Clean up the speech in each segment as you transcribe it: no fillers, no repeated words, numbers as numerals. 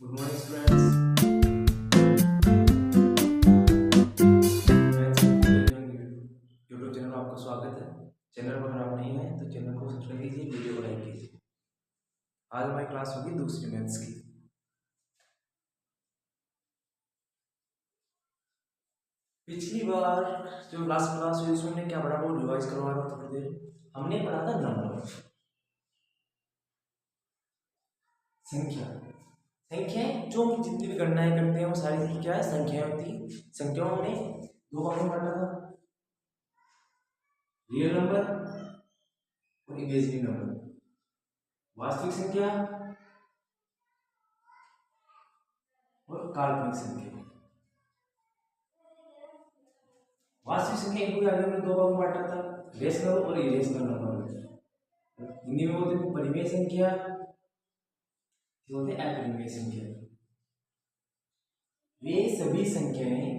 Good morning students. YouTube channel में आपका स्वागत है। चैनल पर अगर आप नहीं हैं तो चैनल को सब्सक्राइब कीजिए, वीडियो को लाइक कीजिए। आज हमारी क्लास होगी दूसरी मैथ्स की। पिछली बार जो लास्ट क्लास हुई उसमें हमने क्या पढ़ा वो रिवाइज करवा रहा था थोड़ी देर। हमने पढ़ा था नंबर, संख्या। संख्याएं जो हम जितनी भी गणनाएं करते हैं वो सारी क्या है, संख्याएं होती है। संख्याओं में दो भागों में बांटा था, रियल नंबर और इमेजिनरी नंबर। वास्तविक संख्या और काल्पनिक संख्या। वास्तविक संख्या इनको आगे हमने दो भागों में बांटा था, रेशनल और इरेशनल नंबर। हिंदी में बोलते हैं परिमेय संख्या, बोलते हैं अपरिमेय संख्या। वे सभी संख्याएं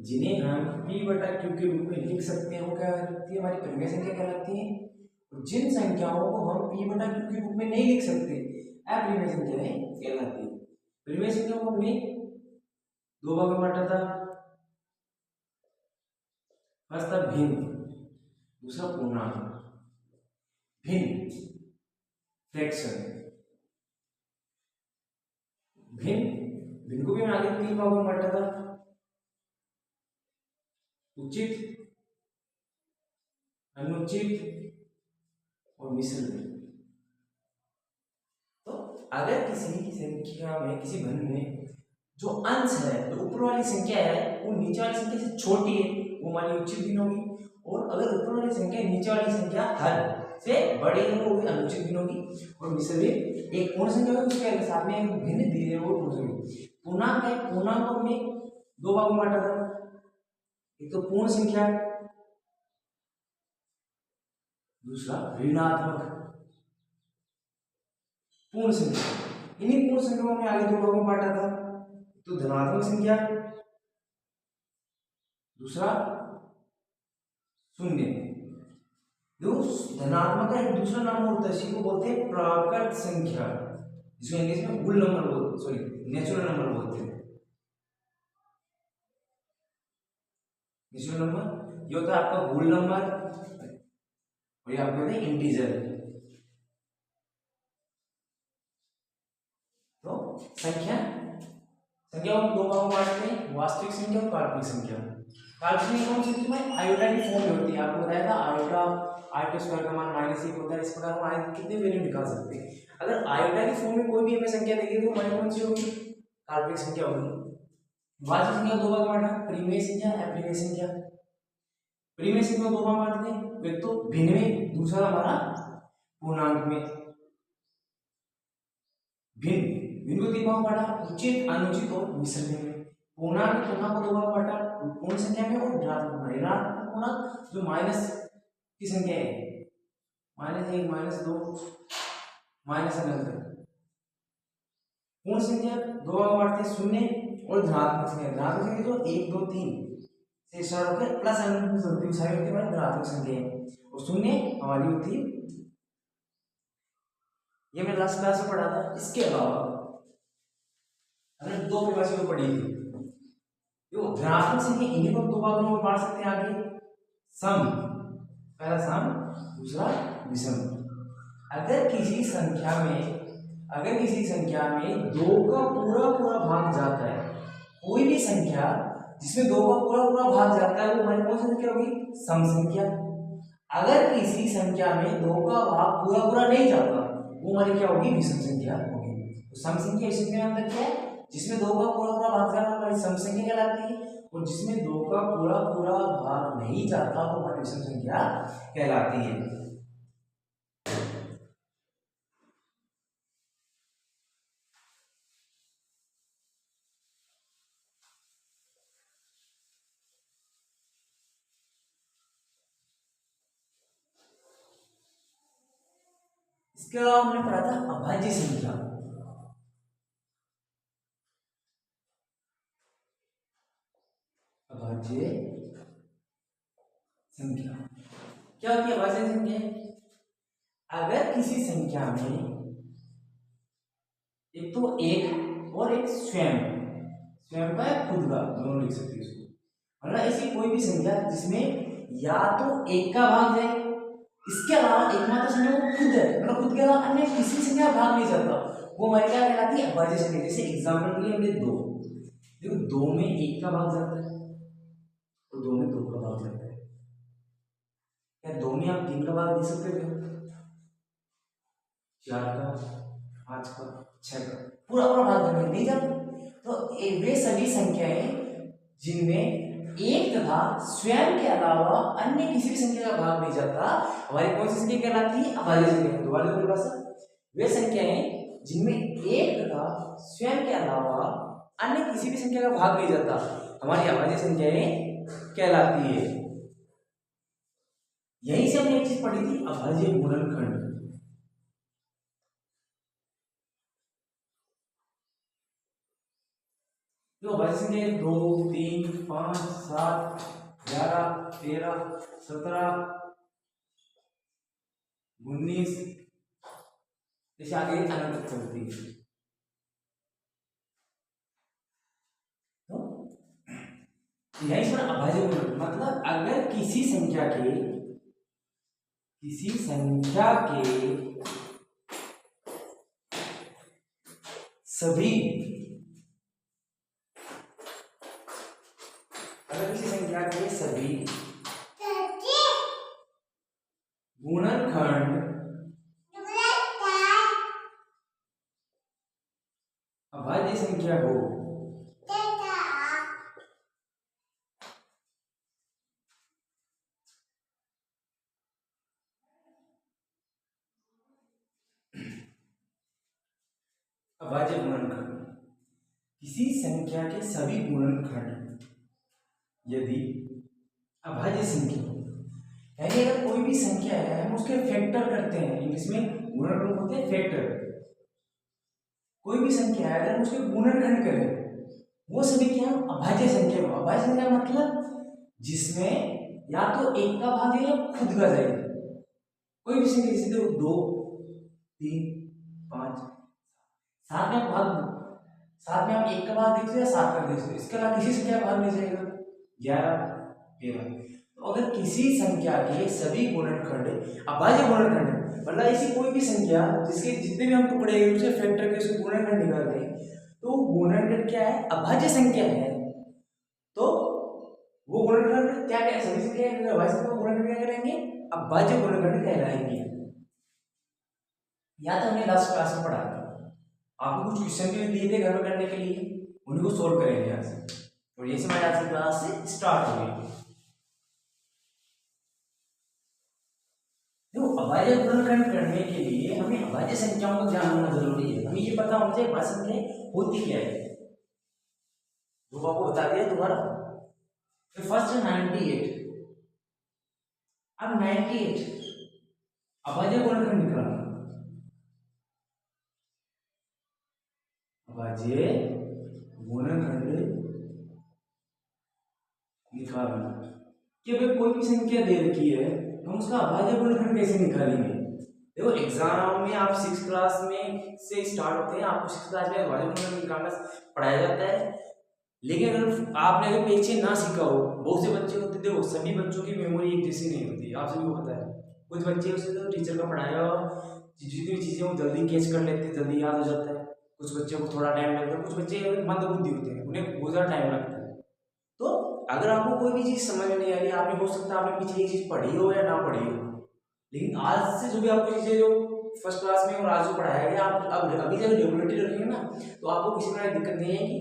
जिन्हें हम p बटा q के रूप में लिख सकते हैं वो क्या कहलाती है, हमारी परिमेय संख्या कहलाती है। और जिन संख्याओं को हम p बटा q के रूप में नहीं लिख सकते अपरिमेय संख्याएं कहलाती है। परिमेय संख्या को हमने दो भागों में बांटा था। फर्स्ट था भिन्न, दूसरा पूर्णांक। भिन्न फ्रैक्शन, भिन्न को भी मैं आगे तीन भागों में बांटा था, उचित, अनुचित और मिश्र। तो अगर किसी संख्या में, किसी भिन्न में जो अंश है, जो ऊपर वाली संख्या है वो नीचे वाली संख्या से छोटी है, वो हमारी उचित भिन्न होगी। और अगर ऊपर वाली संख्या नीचे वाली संख्या हद से बड़ी है वो भी अनुचित भिन्न होगी। और मिश्र भी एक पूर्ण संख्या होगी, उसके साथ में एक भिन्न दी है वो पूर्ण संख्या। पूर्णांक है, पूर्णांक को हमने दो भागों में बांटा था, एक तो पूर्ण संख्या, दूसरा ऋणात्मक पूर्ण संख्या। इन्हीं पूर्ण संख्याओं में आगे दो भागों में बांटा था, तो धनात्मक संख्या, दूसरा शून्य। जो धनात्मक का एक दूसरा नाम होता है, इसी को बोलते हैं प्राकृत संख्या, जिसको इंग्लिश में होल नंबर बोलते, सॉरी नेचुरल नंबर बोलते हैं। नेचुरल नंबर ये होता है आपका होल नंबर और ये आपको होता है इंटीजर। तो संख्या संख्याओं को दो भागों में बांटते हैं, वास्तविक संख्या और काल्पनिक संख्या। काल्पनिक कौन सी होती है, आयोटा की फॉर्म में होती है। आपको बताया था आयोटा, आयोटा स्क्वायर का मान -1 होता है। इस प्रकार हम आयोटा कितने वैल्यू निकाल सकते हैं। अगर आयोटा की फॉर्म में कोई भी हमें संख्या देगी तो हमारी कौन सी होगी, काल्पनिक संख्या होगी। वास्तविक संख्या दो भाग में बांटा, परिमेय संख्या, अपरिमेय संख्या। परिमेय संख्या दो भाग में बांटते हैं, एक तो भिन्न में, दूसरा हमारा पूर्णांक में। भिन्न को तीन भाग बांटा, उचित, अनुचित और मिश्र में। पूर्णांक को दो भाग बांटा, पूर्ण संख्या में और ऋणात्मक पूर्णांक जो माइनस की संख्या है, -1, -2, -अनंत। पूर्ण संख्या दो भाग बांटते हैं, शून्य और धनात्मक संख्या। धनात्मक संख्या जो 1, 2, 3 से स्टार्ट होकर प्लस अनंत होती है, सारी होती है हमारी धनात्मक संख्या है। और शून्य हमारी होती है, ये मैंने लास्ट क्लास में पढ़ा था। इसके अलावा हमने दो परिभाषाएं पढ़ी थी। जो धनात्मक संख्या इन्हीं को दो भागों में बांट सकते हैं आगे, सम, पहला सम, दूसरा विषम। अगर किसी संख्या में दो का पूरा भाग जाता है, कोई भी संख्या जिसमें दो का पूरा भाग जाता है वो हमारी कौन सी संख्या होगी, सम संख्या। अगर किसी संख्या में दो का भाग पूरा नहीं जाता वो हमारी क्या होगी, विषम संख्या होगी। तो सम संख्या इसी के अंदर क्या है, जिसमें दो का पूरा भाग जाता है हमारी सम संख्या कहलाती है, और जिसमें दो का पूरा भाग नहीं जाता वो हमारी विषम संख्या कहलाती है। इसके अलावा हमने पढ़ा था अभाज्य संख्या। अभाज्य संख्या क्या होती है, अभाज्य संख्या? अगर किसी संख्या में एक तो एक और और एक स्वयं, स्वयं का या खुद का, दोनों लिख सकते हैं इसको। मतलब ऐसी कोई भी संख्या जिसमें या तो एक का भाग जाए, इसके अलावा एकमात्र संख्या वो खुद है, मतलब खुद के अलावा अन्य किसी संख्या का भाग नहीं जाता, वो हमारी क्या कहलाती है, अभाज्य संख्या। जैसे एग्जाम्पल के लिए हमने दो, देखो दो में एक का भाग जाता है और दो में दो का भाग जाता है। क्या दो में आप तीन का भाग दे सकते हो? चार का, पांच का, छह का, पूरा पूरा भाग देने नहीं जाता। तो वे सभी संख्याएं जिनमें एक तथा स्वयं के अलावा अन्य किसी भी संख्या का भाग नहीं जाता, हमारी कौन सी संख्या कहलाती है, अभाज्य संख्या। दोबारा परिभाषा, वे संख्याएं जिनमें एक तथा स्वयं के अलावा अन्य किसी भी संख्या का भाग नहीं जाता, हमारी अभाज्य संख्याएं कहलाती है। यहीं से हमने एक चीज पढ़ी थी, अभाज्य गुणनखंड। तो अभाज्य संख्या 2, 3, 5, 7, 11, 13, 17, 19 जैसे आगे अनंत तक चलती है। तो यही पर अभाज्य गुणनखंड मतलब अगर किसी संख्या सभी गुणनखंड अभाज्य संख्या हो, अभाज्य गुणनखंड किसी संख्या के सभी गुणनखंड यदि अभाज्य संख्या हो, यानी अगर कोई भी संख्या है हम उसके फैक्टर करते हैं, इंग्लिश में गुणनखंड होते हैं फैक्टर। कोई भी संख्या है अगर हम उसके गुणनखंड करें, वो सभी क्या अभाज्य संख्या हो। अभाज्य संख्या मतलब जिसमें या तो एक का भाग है या खुद का जाए। कोई भी संख्या जैसे देखो 2, 3, 5, 7 में भाग, 7 में आप एक का भाग देख सकते या 7 का देख सकते, इसके अलावा किसी संख्या का भाग नहीं जाएगा। 11, 13। तो अगर किसी संख्या के सभी गुणनखंड अभाज्य गुणनखंड, मतलब ऐसी कोई भी संख्या जिसके जितने भी हम टुकड़े हैं उसे फैक्टर के उसके गुणनखंड निकालते हैं, तो गुणनखंड क्या है, अभाज्य संख्या है। तो वो गुणनखंड क्या क्या सभी संख्या अभाज्य संख्या को गुणनखंड क्या करेंगे, अभाज्य गुणनखंड कहलाएंगे। या तो हमने लास्ट क्लास में पढ़ा था, आपको कुछ क्वेश्चन भी दिए थे घर में करने के लिए, उन्हीं को सोल्व करेंगे आज से। और ये हमारी आज की क्लास से स्टार्ट होगी। देखो अभाज्य गुणनखंड करने के लिए हमें अभाज्य संख्याओं को जानना जरूरी है। हमें ये पता होना चाहिए अभाज्य संख्या होती क्या है, जो आपको बता दिया दोबारा। तो फर्स्ट 98, अब 98 अभाज्य गुणनखंड निकालना, अभाज्य गुणनखंड निकालना कि भाई कोई भी संख्या दे रखी है हम उसका अभाज्य गुणनखंड कैसे निकालेंगे। देखो एग्जाम में आप 6 क्लास में से स्टार्ट होते हैं, आपको 6 क्लास में अभाज्य गुणनखंड निकालना पढ़ाया जाता है। लेकिन अगर आपने अगर पीछे ना सीखा हो, बहुत से बच्चे होते, देखो सभी बच्चों की मेमोरी एक जैसी नहीं होती, आप सभी को पता है। कुछ बच्चे उसे तो टीचर का पढ़ाया जितनी भी चीजें वो जल्दी कैच कर लेते हैं, जल्दी याद हो जाता है। कुछ बच्चों को थोड़ा टाइम लगता है, कुछ बच्चे मंदबुद्धि होते हैं, उन्हें बहुत ज़्यादा टाइम लगता है। तो अगर आपको कोई भी चीज़ समझ में नहीं आ रही, आपने हो सकता है आपने पीछे ये चीज़ पढ़ी हो या ना पढ़ी हो, लेकिन आज से जो भी आपको चीज़ें जो फर्स्ट क्लास में और आज जो पढ़ाया गया, आप अब अभी जब रेगुलरिटी रखेंगे ना, तो आपको किसी प्रकार की दिक्कत नहीं आएगी।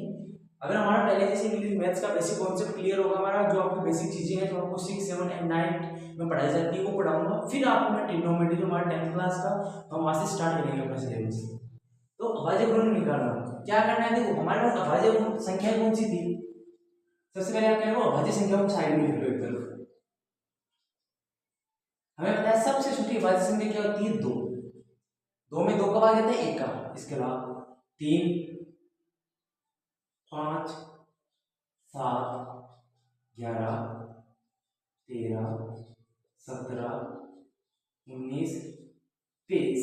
अगर हमारा पहले जैसे इंग्लिश मैथ्स का बेसिक कॉन्सेप्ट क्लियर होगा, हमारा जो आपकी बेसिक चीज़ें हैं जो आपको 6, 7 एंड 9 में पढ़ाई जाती है वो पढ़ाऊंगा, फिर आपको मैं ट्रिग्नोमेट्री जो हमारा 10th क्लास का हम वहाँ से स्टार्ट करेंगे अपना सिलेबस। तो अभाज्य गुणनखंड निकालना क्या करना है, देखो हमारे पास अभाज्य संख्या कौन सी थी, सबसे पहले आप क्या करो अभाज्य संख्या को साइड में लिख लो एक तरफ। हमें पता है सबसे छोटी अभाज्य संख्या क्या होती है, 2। 2 में 2 का भाग जाता है 1 का, इसके अलावा 3, 5, 7, 11, 13, 17, 19, 23।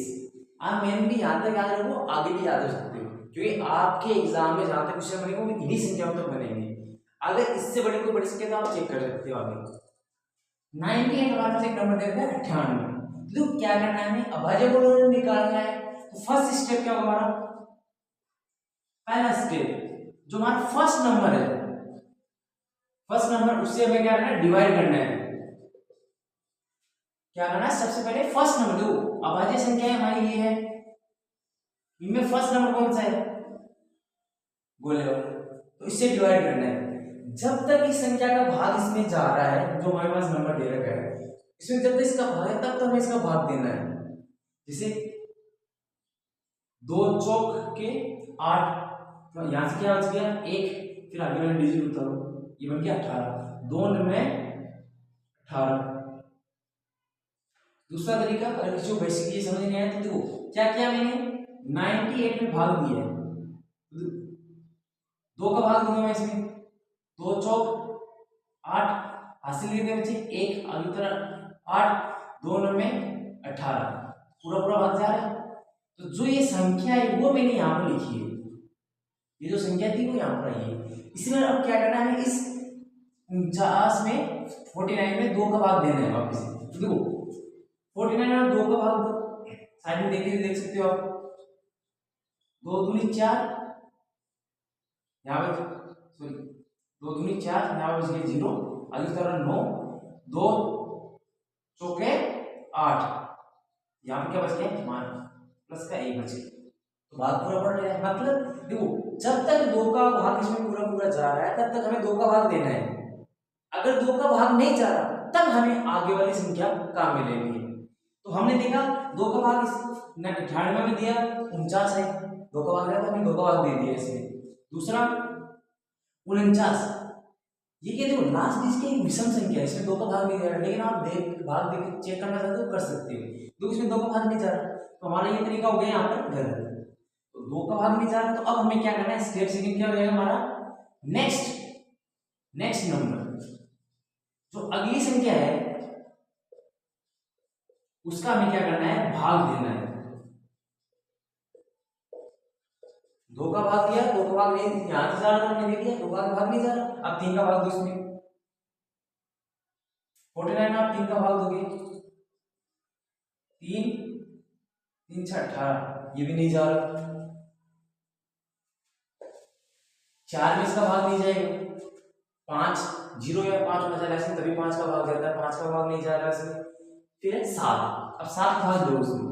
आप मैंने भी यहाँ तक याद रखो, आगे भी याद रख सकते हो। क्योंकि आपके एग्जाम में जहां तक क्वेश्चन बनेंगे वो इन्हीं संख्याओं तक बनेंगे। अगर इससे बड़ी कोई बड़ी संख्या तो आप चेक कर सकते हो आगे। 98 हमारे पास एक नंबर दे दिया 98। तो क्या करना है हमें, अभाज्य गुणन निकालना है। तो फर्स्ट स्टेप क्या होगा हमारा, पहला स्टेप जो हमारा फर्स्ट नंबर है, फर्स्ट नंबर उससे हमें क्या करना है, डिवाइड करना है। क्या करना है, सबसे पहले फर्स्ट नंबर, देखो अभाज्य संख्या है हमारी ये है, इनमें फर्स्ट नंबर कौन सा है, गोले वाला, तो इससे डिवाइड करना है। जब तक इस संख्या का भाग इसमें जा रहा है, जो हमारे पास नंबर दे रखा है इसमें, जब तक इसका भाग है तब तक हमें इसका भाग देना है। जैसे 2 चौक के 8, तो यहां से क्या बच गया 1, फिर आगे वाला डिजिट उतारो, ये बन गया 18, 2 में 18। दूसरा तरीका, अगर किसी को बेसिक ये समझ नहीं आया तो देखो क्या किया मैंने, 98 में भाग दिया है, 2 का भाग दूंगा मैं इसमें, 2 चौक 8, हासिल करके बच्चे 1, आगे तरह 8, 2 में 18, पूरा पूरा भाग जा रहा है। तो जो ये संख्या है वो मैंने यहाँ पर लिखी है, ये जो संख्या थी वो यहाँ पर आई है। इसलिए अब क्या करना है, इस 49 में 49 में 2 का भाग देना है वापस। तो देखो 49 में 2 का भाग दो, साइड में देख सकते हो आप, 2 दूनी 4, यहाँ पर सॉरी 2 दूनी 4, यहाँ पर बच 0, आगे तरह 9, 2 चौके 8, यहाँ पर क्या बच गया मान प्लस का 1 बच गया, तो भाग पूरा पड़ रहा है। मतलब देखो जब तक 2 का भाग इसमें पूरा पूरा जा रहा है तब तक हमें 2 का भाग देना है। अगर 2 का भाग नहीं जा रहा तब हमें आगे वाली संख्या काम में लेनी है। तो हमने देखा 2 का भाग इस 98 में दिया 49 है, 2 का भाग दिया तो हमने 2 का भाग दे दिया इसमें। दूसरा 49, ये क्या देखो लास्ट इसकी एक विषम संख्या है, इसमें 2 का भाग नहीं जा रहा, लेकिन आप भाग देख चेक करना चाहते हो कर सकते हो, क्योंकि इसमें 2 का भाग नहीं जा रहा, तो हमारा ये तरीका हो गया यहाँ पर गलत। तो 2 का भाग नहीं जा रहा, तो अब हमें क्या करना है, स्टेप सेकंड क्या हो जाएगा हमारा, नेक्स्ट नंबर जो अगली संख्या है उसका हमें क्या करना है, भाग देना है। 2 का भाग दिया, 2 का भाग नहीं, यहां से जा रहा हमने दे दिया, 2 का भाग नहीं जा रहा, अब 3 का भाग दो इसमें, 49 में आप 3 का भाग दोगे, 3 3 6 18, ये भी नहीं जा रहा, 4 में इसका भाग नहीं जाएगा, 5 0 या 5 होना चाहिए इसमें, तभी 5 का भाग जाता है, 5 का भाग नहीं जा रहा इसमें। फिर है 7, अब 7 भाग दो उसमें,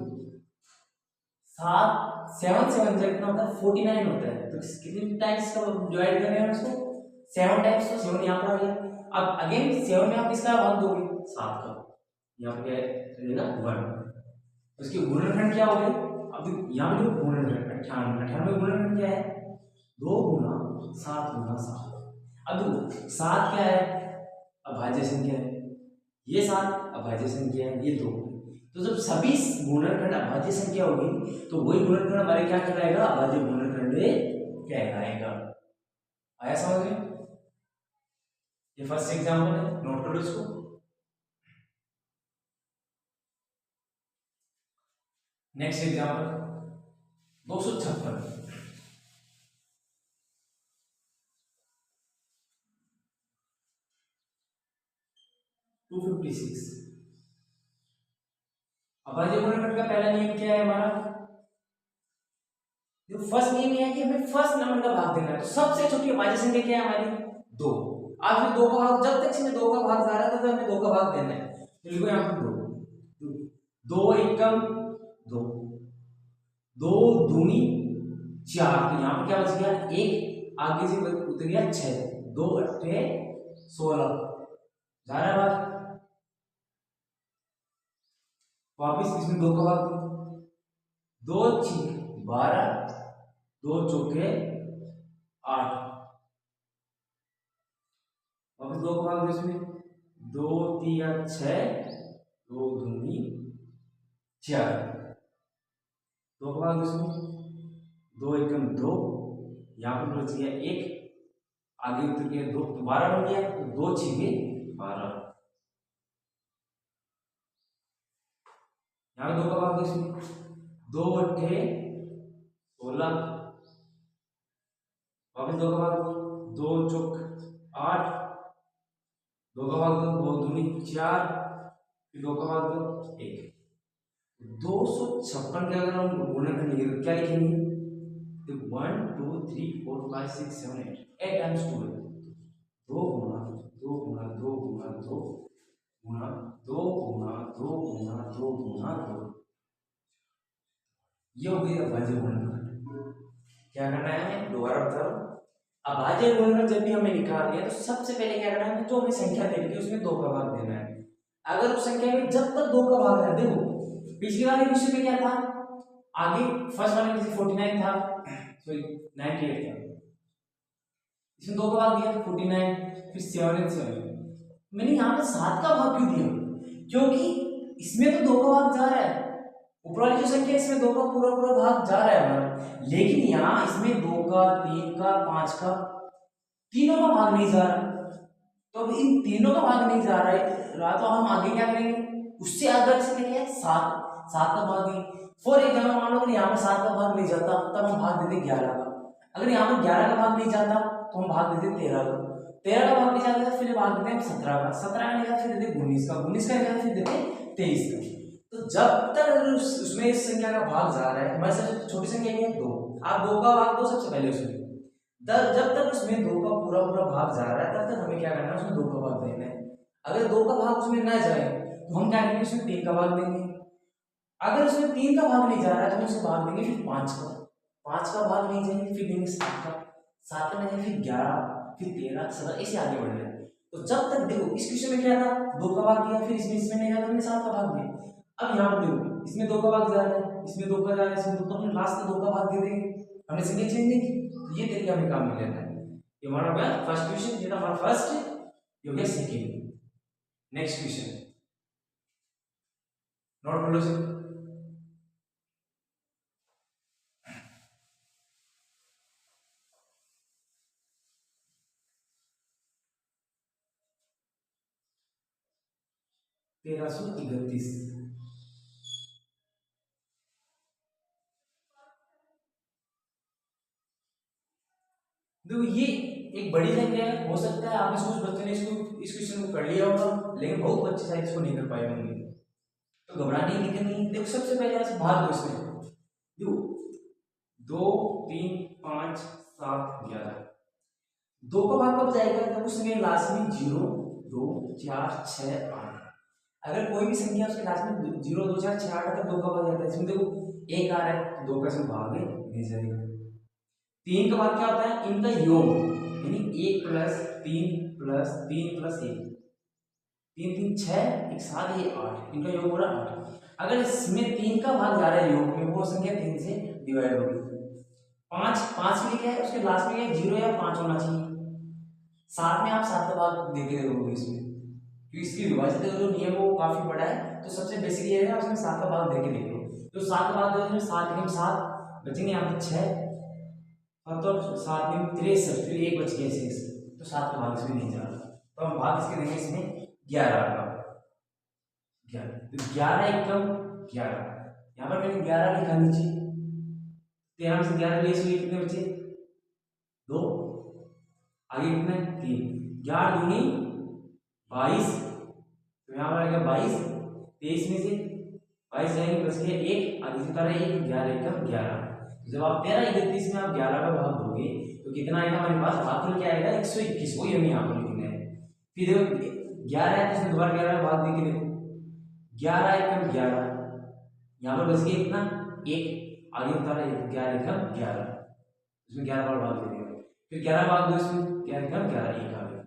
7 7 7 से कितना होता है 49 होता है, तो कितनी टाइम्स का डिवाइड कर रहे हैं उसको, 7 टाइम्स, तो 7 यहाँ पर आ गया। अब अगेन 7 में आप किसका भाग दोगे, 7 का, यहाँ पर क्या रहेगा 1, उसकी गुणनखंड क्या हो गई, अब यहाँ पे जो गुणनखंड 98 गुणनखंड क्या है, 2 गुना 7 गुना 7। अब देखो 7 क्या है, अभाज्य संख्या है, ये 7 अभाज्य संख्या है, ये 2, तो जब सभी गुणनखंड अभाज्य संख्या होगी तो वही गुणनखंड हमारे क्या कहलाएगा, अभाज्य गुणनखंड कहलाएगा। आया समझ में, ये फर्स्ट एग्जांपल है, नोट करो इसको। नेक्स्ट एग्जांपल 256, अभाज्य गुणनखंड का पहला नियम क्या है हमारा, जो फर्स्ट नियम है कि हमें फर्स्ट नंबर का भाग देना है, तो सबसे छोटी अभाज्य संख्या क्या है हमारी 2, आज में 2 का भाग, जब तक इसमें 2 का भाग जा रहा है तब तक हमें 2 का भाग देना है, तो लिखो यहाँ पर 2, 2 एकम 2, 2 दूनी 4, तो यहाँ पर क्या बच गया 1, आगे से उतर गया 6, 2 अट्ठे 16, जा रहा है भाग, वापिस इसमें 2 का भाग, 2 6 12, 2 चौके 8, वापिस 2 का भाग दो इसमें, 2 3 6, 2 दूनी 4, 2 का भाग दो इसमें, 2 एकम 2, यहाँ पर बच गया 1, आगे उतर गया 2, तो 12 बन गया, तो 2 6 12, यहाँ 2 का भाग दो इसमें, 2 अट्ठे 16, वापस 2 का भाग 2 चौक 8, 2 का भाग 2, 2 दूनी 4, फिर 2 का भाग 2 1। 256 के अगर हम गुणन करेंगे तो क्या लिखेंगे? तो 1 2 3 4 5 6 7 8 8 टाइम्स 2 है। 2 गुना 2 गुना 2 गुना 2 गुना 2 गुना 2 गुना 2 गुना 2, ये हो गई अभाज्य गुणनखंड। क्या करना है हमें? दोबारा बता रहा हूं, अभाज्य गुणनखंड जब भी हमें निकालनी है तो सबसे पहले क्या करना है, जो हमें संख्या दे दी उसमें 2 का भाग देना है। अगर उस संख्या में जब तक 2 का भाग है, देखो पिछली वाले क्वेश्चन में क्या था, आगे फर्स्ट वाले में 49 था, सॉरी 98 था, इसमें 2 का भाग दिया 49, फिर 7 and 7। मैंने यहाँ पे 7 का भाग क्यों दिया? क्योंकि इसमें तो 2 का भाग जा रहा है, ऊपर वाली जो संख्या है इसमें 2 का पूरा पूरा भाग जा रहा है हमारा, लेकिन यहाँ इसमें 2 का 3 का 5 का तीनों का भाग नहीं जा रहा। तो अब इन तीनों का भाग नहीं जा रहा है तो हम आगे क्या करेंगे, उससे आगे से क्या है 7 का भाग नहीं। फॉर एग्जाम्पल मान लो अगर यहाँ पे 7 का भाग नहीं जाता तब हम भाग देते 11 का, अगर यहाँ पे 11 का भाग नहीं जाता तो हम भाग देते 13 का, 13 का भाग नहीं जाता फिर भाग देते हैं 17 का, 17 का नहीं जाता फिर देते 19 का, 19 का नहीं जाता फिर देते 23 का। तो जब तक उसमें इस संख्या का भाग जा रहा है, हमारे सबसे छोटी संख्या है 2, आप 2 का भाग दो सबसे पहले उसमें, जब तक उसमें 2 का पूरा पूरा भाग जा रहा है तब तक हमें क्या करना है, उसमें 2 का भाग देना है। अगर 2 का भाग उसमें ना जाए तो हम क्या करेंगे, उसमें 3 का भाग देंगे। अगर उसमें 3 का भाग नहीं जा रहा है तो हम उसे भाग देंगे फिर 5 का, 5 का भाग नहीं जाएंगे फिर देंगे 7 का, 7 का नहीं जाएंगे फिर 11, फिर 13, 17 ऐसे आगे बढ़ जाए। तो जब तक देखो इस क्वेश्चन में क्या था, 2 का भाग दिया, फिर इसमें नहीं आया तो हमने 7 का भाग दिया। अब यहाँ पर देखो इसमें 2 का भाग जा रहा है, इसमें 2 का जा रहा है, इसमें 2 का, हमने लास्ट का 2 का भाग दे देंगे, हमने संख्या चेंज नहीं की। तो ये तरीका हमें काम में लेना है। ये हमारा हो गया फर्स्ट क्वेश्चन, ये था हमारा फर्स्ट, ये हो गया सेकंड। नेक्स्ट क्वेश्चन नोट कर लो सर। तेरह सौ इकतीस, देखो ये एक बड़ी संख्या है, हो सकता है आप में से कुछ बच्चों ने इसको इस क्वेश्चन को कर लिया होगा, लेकिन बहुत बच्चे शायद इसको नहीं कर पाए होंगे, तो घबराने की दिक्कत नहीं। देखो सबसे पहले ऐसे भाग दो इसमें, देखो 2 3 5 7 11, 2 का भाग कब जाएगा जब उसमें लास्ट में 0 2 4 6 8, अगर कोई भी संख्या उसके लास्ट में 0 2 4 6 8 है तो 2 का भाग जाता है। इसमें देखो 1 आ रहा है तो 2 का इसमें भाग नहीं जाएगा। 3 का भाग क्या होता है, इनका योग, यानी 1 प्लस 3 प्लस 3 प्लस 1, 3 3 6 1 7 ये 8, इनका योग हो रहा 8। अगर इसमें 3 का भाग जा रहा है योग में, वो संख्या 3 से डिवाइड होगी। 5 5 के लिए क्या है, उसके लास्ट में क्या है 0 या 5 होना चाहिए। 7 में आप 7 का भाग देके देखोगे इसमें, क्योंकि इसकी विभाजित जो नियम वो काफी बड़ा है, तो सबसे बेसिक ये है उसमें 7 का भाग देके देखो। तो 7 का भाग दो, 7 में 7 बचेंगे यहाँ पे 6, और तो 7 में 63, फिर 1 बच गया शेष, तो 7 का भाग इसमें नहीं जा रहा, तो हम भाग इसके देंगे इसमें 11 का, 11, तो 11 एकम 11, यहाँ पर मैंने 11 लिखा नीचे, 13 से 11 लिए इसलिए कितने बचे 2, आगे कितना है 3, 11 दूनी 22, तो यहाँ पर आएगा 22, 23 में से 22 जाएंगे बच गया 1, आगे से तरह 1, 11 एकम 11। जब आप 13 31 में आप 11 का भाग दोगे तो कितना आएगा हमारे पास, भागफल क्या आएगा 121, वही हमें यहाँ पर लिखना है। फिर देखो 11 है तो इसमें दोबारा 11 का भाग देके देखो, 11 एकम 11, यहाँ पर बच गया कितना 1, आगे बता रहे 11 एकम 11, इसमें 11 बार भाग दे देगा, फिर 11 भाग दो इसमें 11 एकम 11, 1 आ गया।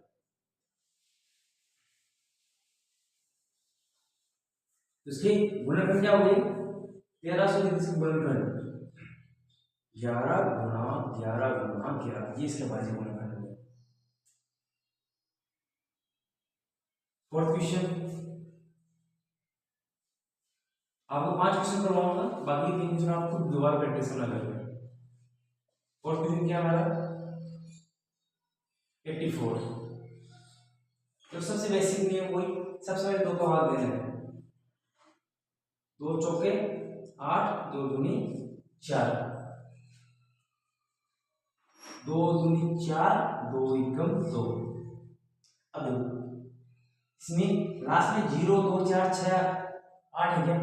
तो इसके गुणनखंड क्या हो गई, 1330 की गुणनखंड 11 गुणा 11 गुणा 11, ये इसके भाज्य गुणनखंड हो गया। फोर्थ क्वेश्चन, आपको 5 क्वेश्चन करवाऊंगा, बाकी 3 क्वेश्चन आप खुद दोबारा प्रैक्टिस करना करेंगे। फोर्थ क्वेश्चन क्या हमारा 84, तो सबसे बेसिक नियम कोई, सबसे पहले 2 का भाग देना है, 2 चौके 8, 2 दूनी 4, दो दूनी 4, दो एकम 2। अब इसमें लास्ट में 0 2 4 6 8 है क्या,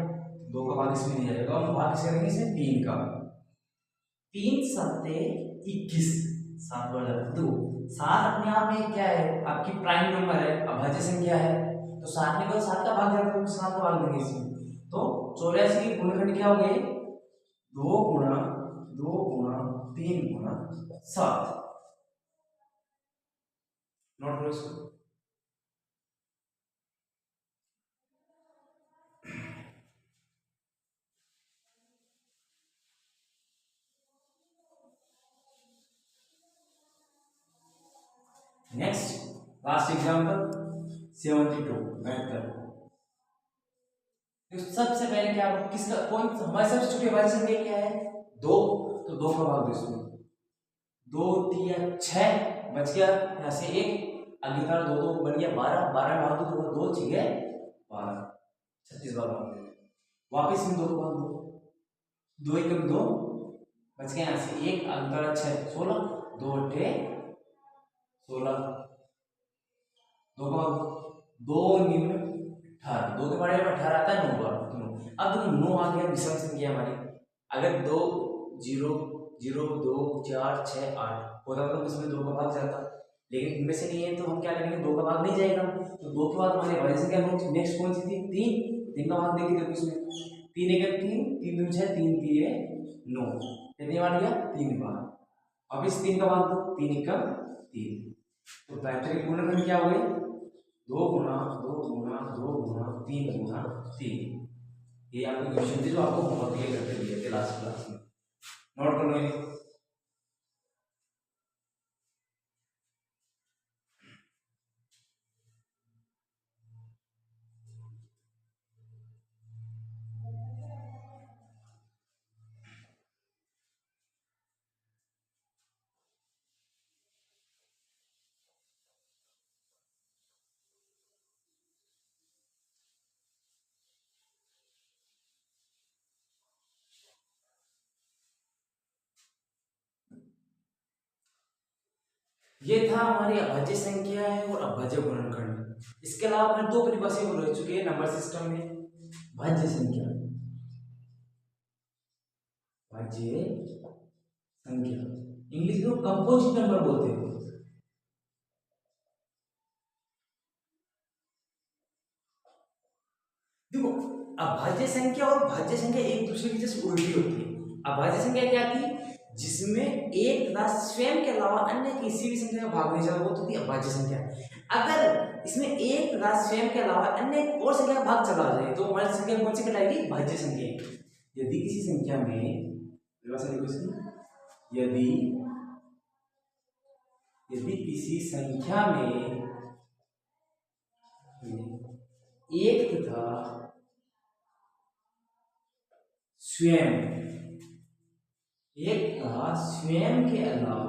2 का भाग इसमें नहीं जाएगा, हम भाग किसे करेंगे इसमें 3 का। 3 7 21, 7 बड़ा 2। 7 अपने आप में क्या है, आपकी प्राइम नंबर है, अभाज्य संख्या है, तो 7 में कोई 7 का भाग जाता है, 7 का भाग देंगे इसमें। तो 84 के गुणनखंड क्या हो गए, 2 गुणा 2 गुणा 3 गुणा 7। नोट करो इसको। Next last example 72 72। तो सबसे पहले क्या किसका कौन हमारे सबसे छोटी अभाज्य संख्या क्या है, 2, तो 2 का भाग दो इसमें, 2 3 6 बच गया, यहाँ से 1 आगे का 2 2 बन गया 12, 12 में भाग दो, 2 6 12, 36 बार भाग दो, वापस में 2 का भाग दो, 2 एकम 2 बच गया, यहाँ से 1 आगे का 6 16, 2 8 16, 2 का भाग 2 निम्न 18, 2 के बारे में 18 आता है, 9 बार। अब देखो 9 आ गया विषम संख्या हमारी, अगर 2 0 0 2 4 6 8 होता तो इसमें 2 का भाग जाता, लेकिन इनमें से नहीं है, तो हम क्या करेंगे, 2 का भाग नहीं जाएगा, तो 2 के बाद हमारी अभाज्य संख्या नेक्स्ट कौन सी थी, 3 का भाग देंगे, देखो इसमें 3 1 3 3 2 6 3 3 9, कितनी बार दिया, 3 बार। अब इस 3 का भाग दो, 3 1 3, तो वेक्टर के गुणनखंड क्या हुए, 2 गुणा 2 गुणा 2 गुणा 3 गुणा 3। ये आपकी क्वेश्चन थी जो आपको होमवर्क के लिए करके दिए थे लास्ट क्लास में, नोट कर लो। ये था हमारी अभाज्य संख्या है और अभाज्य गुणनखंड। इसके अलावा हमें 2 परिभाषाएं रह चुकी है नंबर सिस्टम में, भाज्य संख्या, भाज्य संख्या इंग्लिश में कंपोजिट नंबर बोलते हैं। देखो अभाज्य संख्या और भाज्य संख्या एक दूसरे की जैसे उल्टी होती है। अभाज्य संख्या क्या थी, जिसमें एक तथा स्वयं के अलावा अन्य किसी भी संख्या का भाग नहीं चला, वो तो थी अभाज्य संख्या। अगर इसमें एक तथा स्वयं के अलावा अन्य और संख्या का भाग चला जाए तो हमारी संख्या कौन सी कहलाएगी, भाज्य संख्या। यदि किसी संख्या में यदि यदि किसी संख्या में एक तथा स्वयं के अलावा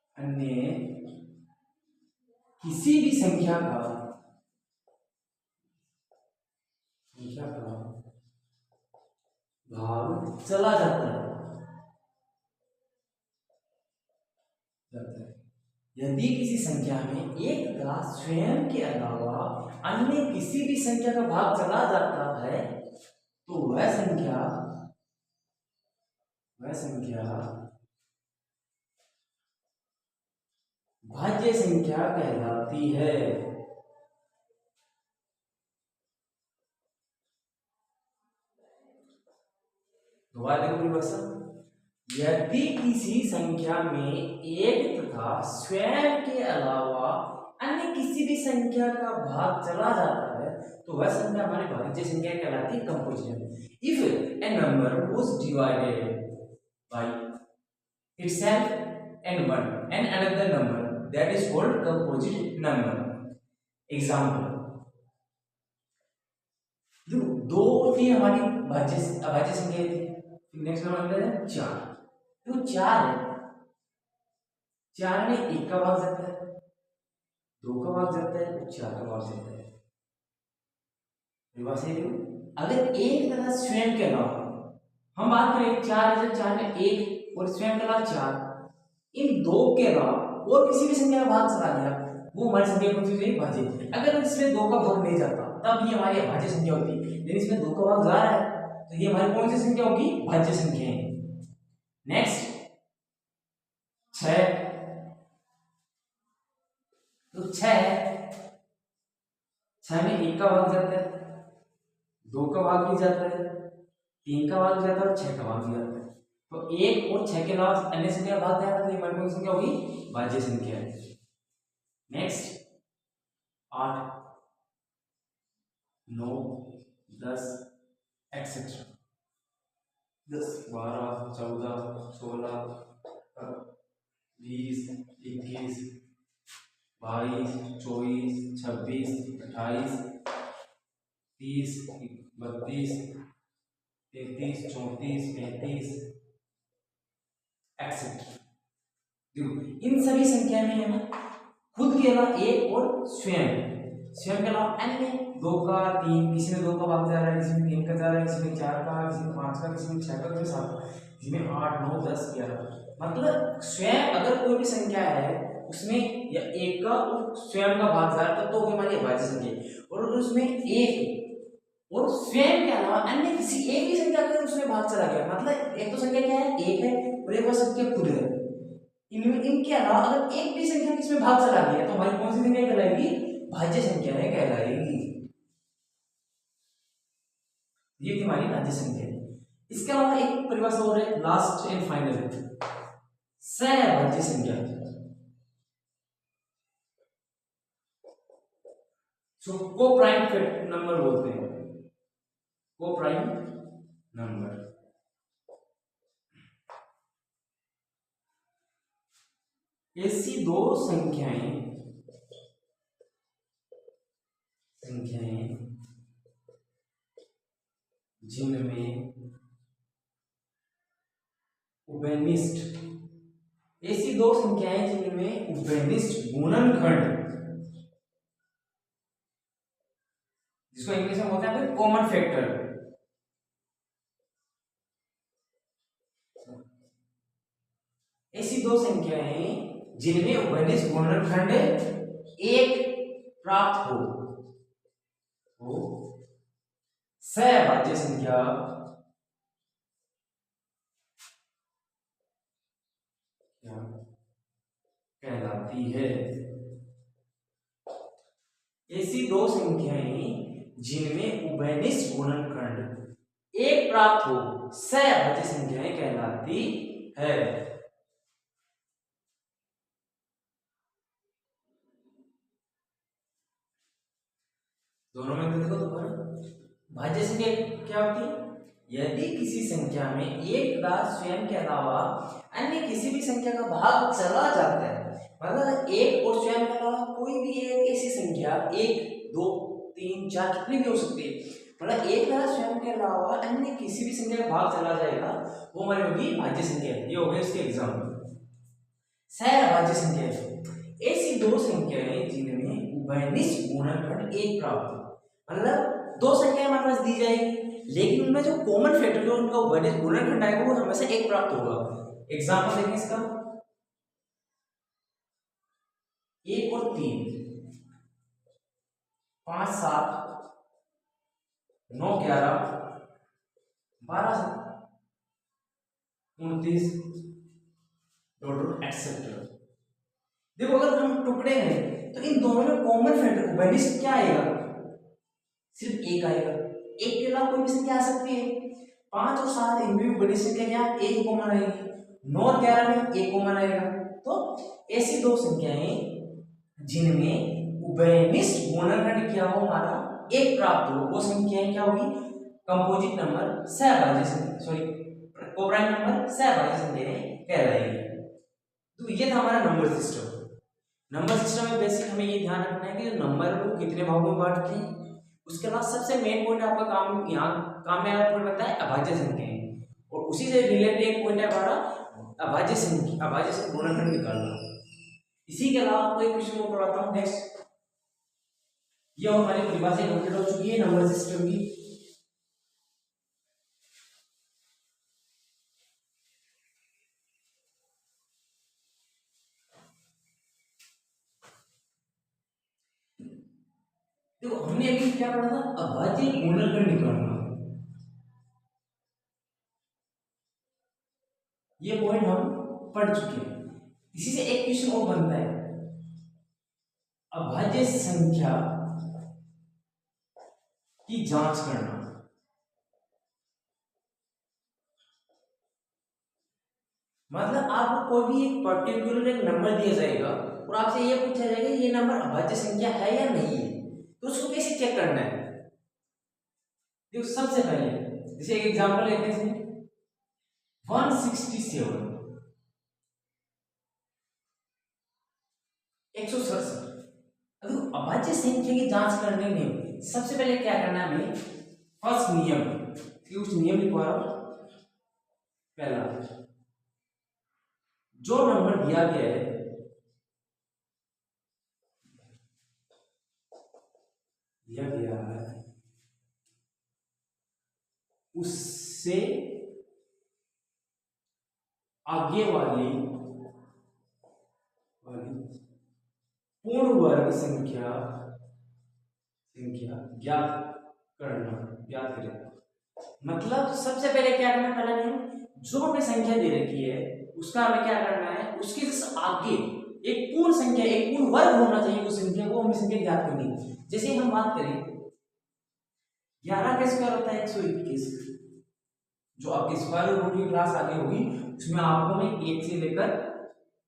अन्य किसी भी संख्या का भाग चला जाता है। यदि किसी संख्या में एक तथा स्वयं के अलावा अन्य किसी भी संख्या का भाग चला जाता है तो वह संख्या भाज्य संख्या कहलाती है। दोबारा देखो परिभाषा, यदि किसी संख्या में एक तथा स्वयं के अलावा अन्य किसी भी संख्या का भाग चला जाता है तो वह संख्या हमारी भाज्य संख्या कहलाती है, composite. If A number was divided by itself and one and another number, that is called composite number. Example, दो थी हमारी अभाज्य संख्या थी, नेक्स्ट नंबर क्या है 4, तो 4 है, 4 में 1 का भाग जाता है, 2 का भाग जाता है, 4 का भाग जाता है। अगर एक तथा स्वयं के अलावा हम बात करें 4 है, 4 में 1 और स्वयं के अलावा 4, इन दो के अलावा और किसी भी संख्या का भाग चला गया, वो हमारी संख्या कौन सी हो जाएगी? भाज्य। अगर इसमें 2 का भाग नहीं जाता तब ये हमारी अभाज्य संख्या होती है, लेकिन इसमें 2 का भाग जा रहा है तो ये हमारी कौन सी संख्या होगी? भाज्य संख्या है। नेक्स्ट 6, तो 6 में 1 का भाग जाता है, 2 का भाग भी जाता है, 3 का भाग जाता है और 6 का भाग भी जाता है। तो 1 और 6 के अलावा अन्य संख्या का भाग जाता है तो ये हमारी कौन सी संख्या होगी? भाज्य संख्या है। Next 8, 9, 10 etcetera, 10, 12, 14, 16, 20, 21, 22, 24, 26, 28, 30, 32, 33, 34, 35 etcetera. देखो इन सभी संख्या में है ना खुद के अलावा एक और स्वयं के अलावा अन्य 2 का 3, किसी में 2 का भाग जा रहा है, किसी में 3 का जा रहा है, किसी में 4 का, किसी में 5 का, किसी में 6 का, किसी में 7 का, किसी में 8, 9, 10, 11। मतलब स्वयं अगर कोई भी संख्या है उसमें या एक का और स्वयं का भाग जा रहा है तो हमारी अभाज्य संख्या है। और अगर उसमें एक और स्वयं के अलावा अन्य किसी एक ही संख्या का उसमें भाग चला गया, मतलब एक तो संख्या क्या है? एक है और एक और संख्या खुद है, इनमें इनके अलावा अगर एक भी संख्या किसमें भाग चला गया तो हमारी कौन सी संख्या कहलाएगी? भाज्य संख्या है कहलाएगी। ये थी हमारी भाज्य संख्या। इसके अलावा एक परिभाषा और है, लास्ट एंड फाइनल, सहभाज्य संख्या। सो को प्राइम नंबर बोलते हैं, को प्राइम नंबर। ऐसी दो संख्याएं जिनमें उभयनिष्ठ, ऐसी दो संख्याएं जिनमें उभयनिष्ठ गुणनखंड, जिसको इंग्लिश में बोलते हैं कॉमन फैक्टर, ऐसी दो संख्याएं जिनमें उभयनिष्ठ गुणनखंड एक प्राप्त हो सहभाज्य संख्या कहलाती है। ऐसी दो संख्याएं जिनमें उभयनिष्ठ गुणनखंड एक प्राप्त हो सहभाज्य संख्याएं कहलाती है। दोनों में देखो दोबारा, भाज्य संख्या क्या होती है? यदि किसी संख्या में एक तथा स्वयं के अलावा अन्य किसी भी संख्या का भाग चला जाता है, मतलब एक और स्वयं के अलावा कोई भी एक ऐसी संख्या, 1, 2, 3, 4 कितनी भी हो सकती है, मतलब एक तथा स्वयं के अलावा अन्य किसी भी संख्या का भाग चला जाएगा वो हमारी होगी भाज्य संख्या। ये हो गया इसके एग्जाम्पल। सहभाज्य संख्या ऐसी दो संख्याएं जिनमें उभयनिष्ठ गुणनखंड एक प्राप्त, मतलब दो संख्याएं हमारे पास दी जाएगी लेकिन उनमें जो कॉमन फैक्टर जो उनका उभयनिष्ठ गुणनखंड आएगा वो हमेशा एक प्राप्त होगा। एग्जांपल देखें इसका, 1 और 3, 5, 7, 9, 11, 12, 29 एक्सेट्रा। देखो अगर हम टुकड़े हैं तो इन दोनों में कॉमन फैक्टर उभयनिष्ठ क्या आएगा? सिर्फ एक आएगा, एक के अलावा कोई भी संख्या आ सकती है। 5 और 7 इनमें भी बड़ी संख्या क्या? एक कॉमन आएगी। 9 और 11 में एक कॉमन आएगा। तो ऐसी दो संख्याएं जिनमें उभयनिष्ठ गुणनखंड क्या हो हमारा एक प्राप्त हो वो संख्याएं क्या होगी? कंपोजिट नंबर सहभाज्य संख्या, सॉरी कोप्राइम नंबर सहभाज्य संख्याएं कहलाएगी। तो ये था हमारा नंबर सिस्टम। नंबर सिस्टम में बेसिक हमें ये ध्यान रखना है कि नंबर को कितने भागों में बांटते हैं। उसके बाद सबसे मेन पॉइंट आपका काम में पॉइंट बनता है अभाज्य संख्याएं, और उसी से रिलेटेड एक पॉइंट है हमारा अभाज्य संख्या गुणनखंड निकालना। इसी के अलावा आपको एक क्वेश्चन और करवाता हूं नेक्स्ट। ये हमारी परिभाषा कंप्लीट हो चुकी है नंबर सिस्टम की। हमने अभी क्या पढ़ा था, अभाज्य गुणनखंड निकालना। ये पॉइंट हम पढ़ चुके हैं। इसी से एक क्वेश्चन और बनता है, अभाज्य संख्या की जांच करना। मतलब आपको कोई भी एक पर्टिकुलर एक नंबर दिया जाएगा और आपसे ये पूछा जाएगा ये नंबर अभाज्य संख्या है या नहीं है, तो उसको कैसे चेक करना है। देखो सबसे पहले जैसे एक एग्जांपल लेते हैं, 167 167। अब अभाज्य संख्या की जांच करने में सबसे पहले क्या करना है हमें, फर्स्ट नियम, कुछ नियम लिखवा रहा हूं। पहला, जो नंबर दिया गया है उससे आगे वाली पूर्ण वर्ग संख्या ज्ञात करें। मतलब सबसे पहले क्या करना है, पहला नियम, जो हमें संख्या दे रखी है उसका हमें क्या करना है, उसके जैसे आगे एक पूर्ण संख्या, एक पूर्ण वर्ग होना चाहिए उस संख्या को हमें संख्या ज्ञात करनी है। जैसे हम बात करें 11 का स्क्वायर होता है 121, जो आपकी स्क्वायर रूट की क्लास आगे होगी उसमें आपको मैं 1 से लेकर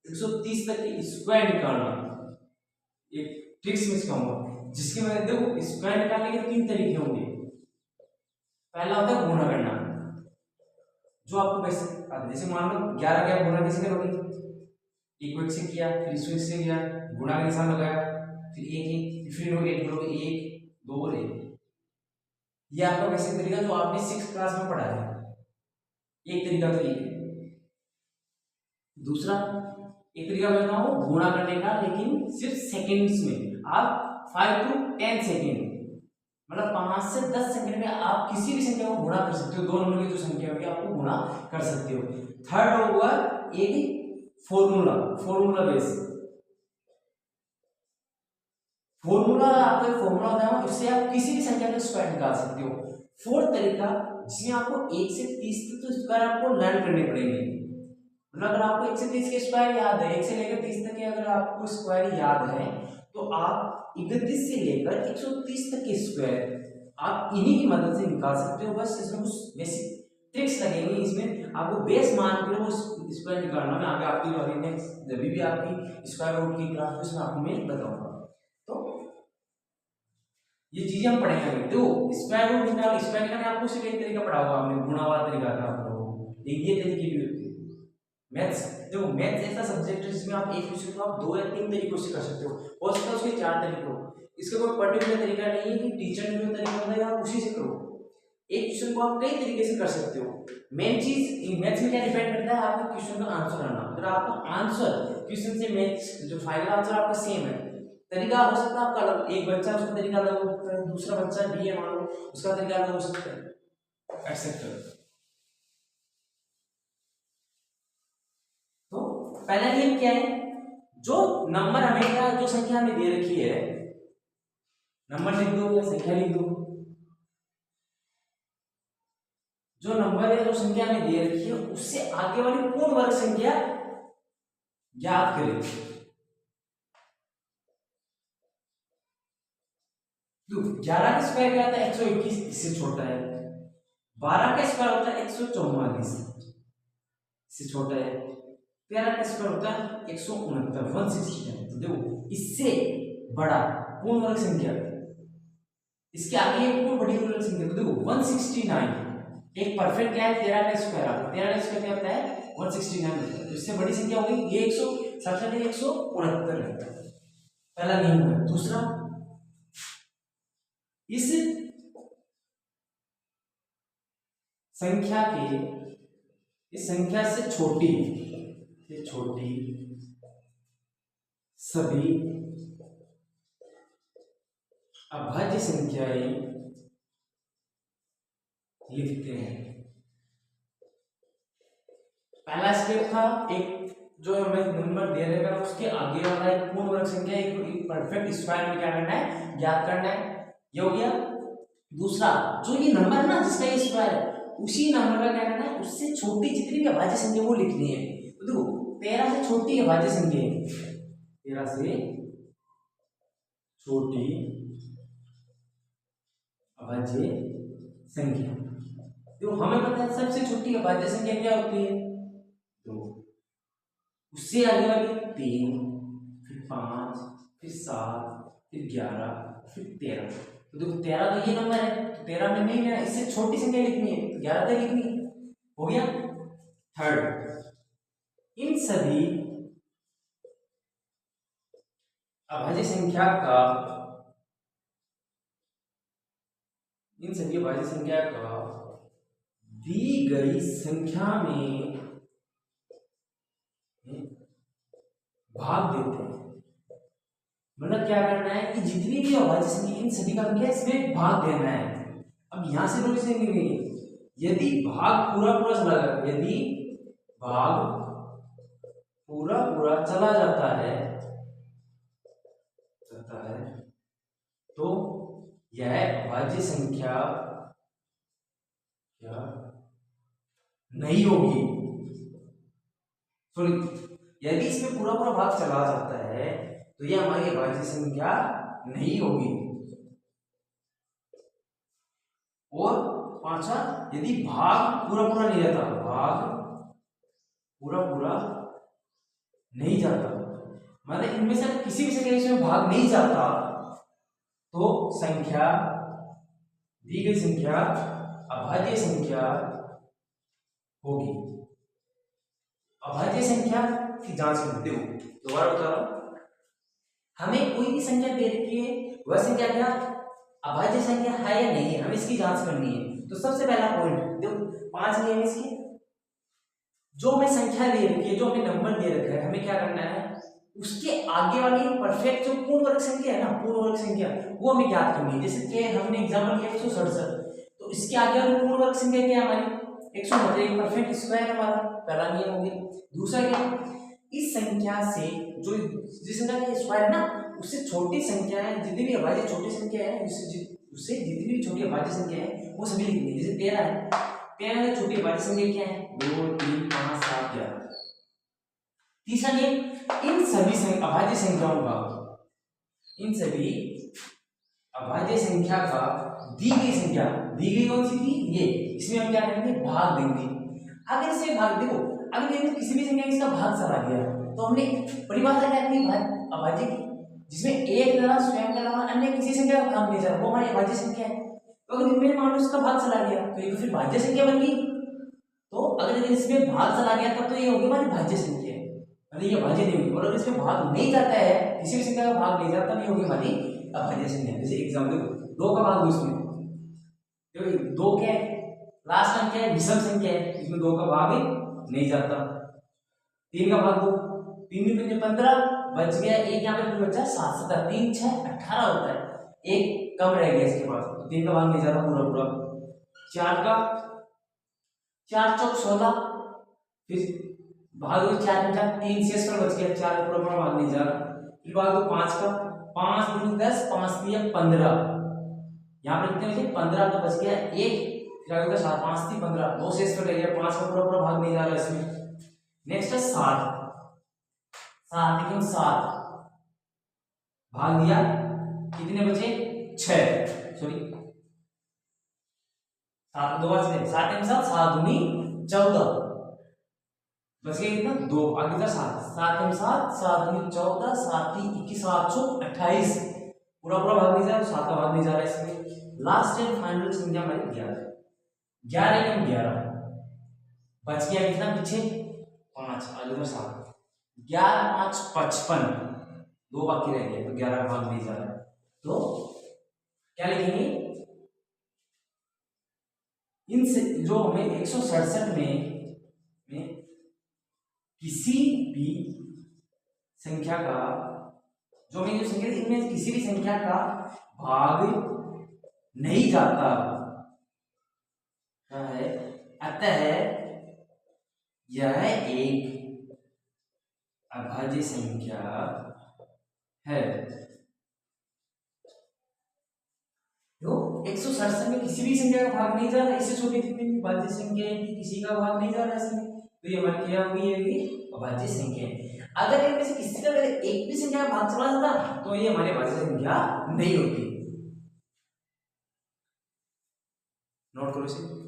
130 तक के स्क्वायर निकालना, एक ट्रिक्स में सिखाऊंगा जिसके में देखो स्क्वायर निकालने के 3 तरीके होंगे। पहला होता है गुणा करना, जो आपको वैसे आता है। जैसे मान लो 11 का गुणा कैसे करोगे, 1 को 1 से किया, फिर इसको 1 से किया, गुणा का निशान लगाया, फिर 1 फिर 1 करोगे, 1 2 और 1। ये आपका बेसिक तरीका जो आपने 6th क्लास में पढ़ा है, एक तरीका तो ये है। दूसरा एक तरीका बताऊं गुणा करने का, लेकिन सिर्फ सेकंड्स में। आप 5 to 10 सेकंड, मतलब 5 से 10 सेकंड में आप किसी भी संख्या को गुणा कर सकते हो। 2 नंबर की जो संख्या होगी आपको गुणा कर सकते हो। थर्ड होगा एक फॉर्मूला बेस। फॉर्मूला आपको एक फॉर्मूला होता है, उससे आप किसी भी संख्या का स्क्वायर निकाल सकते हो। फोर्थ तरीका जिसमें आपको 1 से 30 तक तो स्क्वायर आपको लर्न करने पड़ेंगे। मतलब अगर आपको 1 से 30 के स्क्वायर याद है, 1 से लेकर 30 तक के अगर आपको स्क्वायर याद है, तो आप 31 से लेकर 130 तक के स्क्वायर आप इन्हीं की मदद से निकाल सकते हो। बस इसमें कुछ बेसिक ट्रिक्स लगेंगे, इसमें आपको बेस मान के वो स्क्वायर निकालना में आगे आपकी बारी नेक्स्ट जब भी आपकी स्क्वायर रूट की क्लास उसमें आपको मैं बताऊंगा। तो ये चीजें हम पढ़ेंगे। तो स्क्वायर रूट निकाल, स्क्वायर निकालने आपको सिर्फ एक तरीका पढ़ा होगा आपने, गुणा वाला तरीका था आपको, ये तरीके भी होते हैं। मैथ्स, देखो मैथ्स ऐसा सब्जेक्ट है जिसमें आप एक क्वेश्चन को आप 2 या 3 तरीकों से कर सकते हो, हो सकता है उसके 4 तरीकों। इसका कोई पर्टिकुलर तरीका नहीं है कि टीचर ने जो तरीका बताया आप उसी से करो। एक क्वेश्चन को आप कई तरीके से कर सकते हो। मेन चीज मैथ्स में क्या डिपेंड करता है, आपका क्वेश्चन का आंसर आना। अगर आपका आंसर क्वेश्चन से मैच, जो फाइनल आंसर आपका सेम है, तरीका हो सकता है आपका अलग, एक बच्चा उसका तरीका अलग हो सकता है, दूसरा बच्चा बी है मान लो उसका तरीका अलग हो सकता है, एक्सेट्रा। तो पहला नियम क्या है, जो नंबर हमें या जो संख्या हमें दे रखी है, नंबर लिख दो या संख्या लिख दो, जो नंबर है जो संख्या हमें दे रखी है उससे आगे वाली पूर्ण वर्ग संख्या ज्ञात करें। तो 11 का स्क्वायर क्या होता है 121, इससे छोटा है। 12 का स्क्वायर होता है 144, इससे छोटा है। 13 का स्क्वायर होता है 169, 169। तो देखो इससे बड़ा पूर्ण वर्ग संख्या, इसके आगे एक पूर्ण बड़ी पूर्ण वर्ग संख्या, तो देखो 169 एक परफेक्ट क्या है, 13 का स्क्वायर। आपको 13 का स्क्वायर क्या होता है 169, तो इससे बड़ी संख्या हो गई ये 169 है। पहला नियम है। दूसरा, इस संख्या के, इस संख्या से छोटी सभी अभाज्य संख्याएं लिखते हैं। पहला स्टेप था एक जो हमें नंबर दे रहेगा उसके आगे वाला एक पूर्ण वर्ग संख्या, एक परफेक्ट स्क्वायर में क्या करना है, ज्ञात करना है। ये हो गया। दूसरा, जो ये नंबर है ना जिसका ये स्क्वायर है, उसी नंबर का क्या करना है, उससे छोटी जितनी भी अभाज्य संख्या वो लिखनी है। तो देखो 13 से छोटी अभाज्य संख्या है, 13 से छोटी अभाज्य संख्या। देखो हमें पता है सबसे छोटी अभाज्य संख्या क्या होती है, 2, उससे आगे वाली 3, फिर 5, फिर 7, फिर 11, फिर 13। तो देखो 13 तो ये नंबर है, तो 13 में नहीं लेना, इससे छोटी संख्या लिखनी है, तो 11 तक लिखनी है। हो गया। थर्ड, इन सभी अभाज्य संख्या का दी गई संख्या में भाग देते हैं। मतलब क्या करना है कि जितनी भी अभाज्य संख्या, इन सभी का क्या इसमें भाग देना है। अब यहां से नोटिस करेंगे, यदि भाग पूरा पूरा चला जाता है, यदि भाग पूरा पूरा चला जाता है तो यह अभाज्य संख्या क्या नहीं होगी। सॉरी, यदि इसमें पूरा पूरा भाग चला जाता है तो यह हमारी अभाज्य संख्या नहीं होगी। और पांचवा, यदि भाग पूरा पूरा नहीं जाता, भाग पूरा पूरा नहीं जाता, मतलब इनमें से किसी भी संख्या इसमें भाग नहीं जाता, तो संख्या, दी गई संख्या अभाज्य संख्या होगी। अभाज्य संख्या की जांच करते हो, दोबारा बता रहा हूं, हमें कोई भी संख्या दे रखी है, वह संख्या क्या अभाज्य संख्या है या नहीं है, हमें इसकी जांच करनी है। तो सबसे पहला पॉइंट देखो, 5 नियम इसके, जो हमें संख्या दे रखी है, जो हमें नंबर दे रखा है, हमें क्या करना है, उसके आगे वाली परफेक्ट जो पूर्ण वर्ग संख्या है ना, पूर्ण वर्ग संख्या, वो हमें ज्ञात करनी है। जैसे कि हमने एग्जांपल लिया 167, तो इसके आगे वाली पूर्ण वर्ग संख्या क्या है हमारी 169, परफेक्ट स्क्वायर हमारा पहला नियम हो गया। दूसरा क्या, इस संख्या से जो जिस संख्या का स्क्वायर है ना, उससे छोटी संख्या है, जितनी भी अभाज्य छोटी संख्या है, उससे जितनी भी छोटी अभाज्य संख्या है वो सभी लिखनी है। जैसे 13 है, 13 से छोटी अभाज्य संख्या क्या है, 2, 3, 5, 7, 11। तीसरा नियम, इन सभी अभाज्य संख्याओं का, इन सभी अभाज्य संख्या का दी गई संख्या, दी गई कौन सी थी ये, इसमें हम क्या करेंगे भाग देंगे। अगर इसमें भाग देखो, अगर इसमें किसी भी संख्या इसका भाग चला गया तो हमने परिभाषा क्या की अभाज्य की, जिसमें एक द्वारा स्वयं के अलावा अन्य किसी संख्या का भाग नहीं जा रहा, वो हमारी अभाज्य संख्या है। तो अगर इनमें मान लो इसका भाग चला गया तो ये तो फिर भाज्य संख्या बन गई। तो अगर इसमें भाग चला गया तब तो ये होगी हमारी भाज्य संख्या, अरे ये भाज्य नहीं होगी। और अगर इसमें भाग नहीं जाता है, किसी भी संख्या का भाग नहीं जाता, नहीं होगी हमारी अभाज्य संख्या। जैसे एग्जांपल 2 का भाग 2 इसमें, क्योंकि 2 क्या है, लास्ट टर्म क्या है, विषम संख्या है, इसमें 2 का भाग नहीं जाता। 3 का भाग 2, 3 में 15 बच गया, एक यहाँ पे बचा 7, 7, 3, 6, 18 होता है, एक कम रह गया इसके पास, तो 3 का भाग नहीं जाता पूरा पूरा। 4 का 4 चौक 16, फिर भाग दो 4 में 4, 3 शेष पर बच गया, 4 पूरा पूरा भाग नहीं जा रहा। फिर भाग दो 5 का, 5 दूनी 10, 5 दिया 15, यहाँ पर कितने बचे 15, तो बच गया 1, फिर आगे का 7, 5 थी 15, 2 शेष पर रह गया, 5 का पूरा पूरा भाग नहीं जा रहा इसमें। नेक्स्ट है 7, 7 एकदम 7 भाग दिया, कितने बचे 6, सॉरी 7 2 बच गए, 7 में 7, 7 दूनी 14, बच गया कितना 2, आगे का 7, 7 में 7, 7 दूनी 14, 7 21, 7 28, पूरा पूरा भाग नहीं जा रहा, 7 का भाग नहीं जा रहा इसमें। लास्ट एंड फाइनल संख्या हमारी 11, 11 एवं 11 बच गया कितना पीछे 5, आगे का 7, 11 5 55, 2 बाकी रह गए, तो 11 का भाग नहीं जा रहा, तो क्या लिखेंगे, इनसे जो हमें 167 में किसी भी संख्या का, जो हमें जो संख्या इनमें किसी भी संख्या का भाग नहीं जाता है, अतः यह एक अभाज्य संख्या है। 167 में किसी भी संख्या का भाग नहीं जा रहा, इससे छोटी जितनी भी भाज्य संख्या है किसी का भाग नहीं जा रहा इसमें, तो ये हमारी क्या होगी, ये भी अभाज्य संख्या है। अगर इनमें से किसी का एक भी संख्या का भाग चला जाता तो ये हमारी अभाज्य संख्या नहीं होती। नोट करो इसे।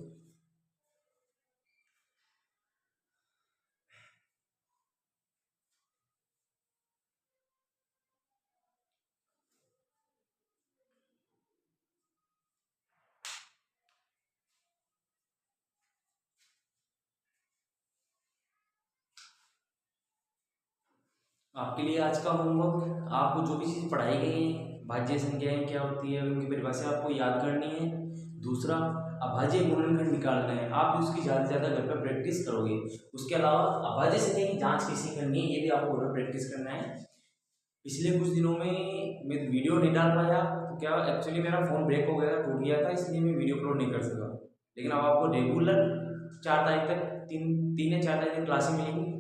आपके लिए आज का होमवर्क, आपको जो भी चीज़ पढ़ाई गई है, भाज्य संख्याएं क्या होती है उनकी परिभाषा आपको याद करनी है। दूसरा, अभाज्य गुणनखंड निकालना है, आप उसकी ज़्यादा से ज़्यादा घर पर प्रैक्टिस करोगे। उसके अलावा अभाज्य संख्या की जांच कैसे करनी है ये भी आपको घर पर प्रैक्टिस करना है। पिछले कुछ दिनों में मैं वीडियो नहीं डाल पाया, तो क्या एक्चुअली मेरा फ़ोन ब्रेक हो गया, टूट गया था, इसलिए मैं वीडियो अपलोड नहीं कर सका। लेकिन अब आपको रेगुलर 4 तारीख तक 3 या 4 तारीख तक क्लासें मिलेंगी।